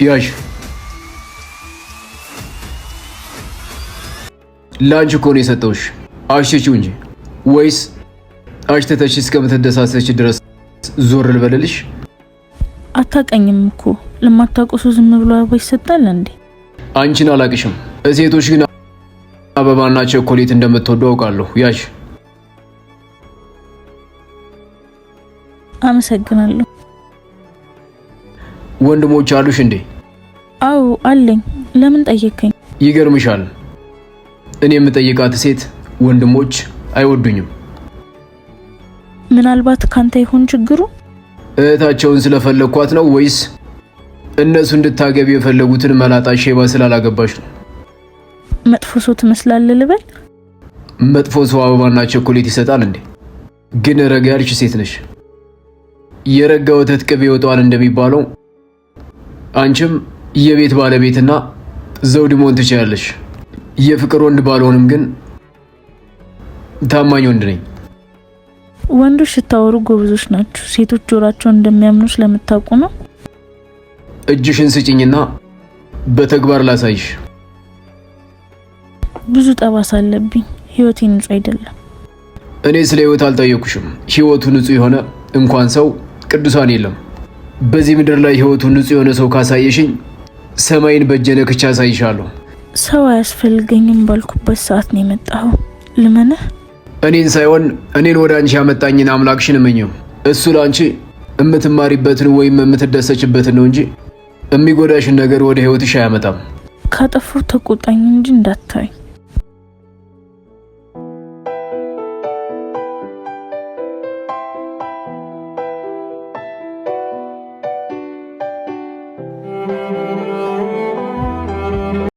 ያሽ ላንቺ እኮ ነው የሰጠውሽ። አሽቺው እንጂ ወይስ አሽተተሽ እስከምትደሳሰች ድረስ ዞር ልበልልሽ? አታቀኝም እኮ ለማታቆሱ ዝም ብሎ አበባ ይሰጣል እንዴ? አንቺን አላቅሽም። ሴቶች ግን አበባና ቸኮሌት እንደምትወዱ አውቃለሁ። ያሽ አመሰግናለሁ። ወንድሞች አሉሽ እንዴ? አዎ አለኝ። ለምን ጠየከኝ? ይገርምሻል፣ እኔ የምጠይቃት ሴት ወንድሞች አይወዱኝም። ምናልባት ካንተ ይሆን ችግሩ? እህታቸውን ስለፈለኳት ነው ወይስ እነሱ እንድታገቢ የፈለጉትን መላጣ ሼባ ስላላገባሽ ነው? መጥፎ ሰው ትመስላለህ ልበል? መጥፎ ሰው አበባና ቸኮሌት ይሰጣል እንዴ? ግን ረጋ ያልሽ ሴት ነሽ። የረጋ ወተት ቅቤ ይወጣዋል እንደሚባለው አንቺም የቤት ባለቤትና ዘውድ መሆን ትችያለሽ። የፍቅር ወንድ ባልሆንም ግን ታማኝ ወንድ ነኝ። ወንዶች ስታወሩ ጎበዞች ናቸው። ሴቶች ጆራቸውን እንደሚያምኑ ስለምታውቁ ነው። እጅሽን ስጪኝና በተግባር ላሳይሽ። ብዙ ጠባሳ አለብኝ። ህይወቴ ንጹህ አይደለም። እኔ ስለ ህይወት አልጠየኩሽም። ህይወቱ ንጹህ የሆነ እንኳን ሰው ቅዱሳን የለም። በዚህ ምድር ላይ ህይወቱ ንጹህ የሆነ ሰው ካሳየሽኝ ሰማይን በእጄ ነክቼ አሳይሻለሁ። ሰው አያስፈልገኝም ባልኩበት ሰዓት ነው የመጣኸው። ልመነህ? እኔን ሳይሆን እኔን ወደ አንቺ ያመጣኝን አምላክሽን እመኘው። እሱ ለአንቺ የምትማሪበትን ወይም የምትደሰችበትን ነው እንጂ የሚጎዳሽን ነገር ወደ ህይወትሽ አያመጣም። ካጠፋሁ ተቆጣኝ እንጂ እንዳታይ።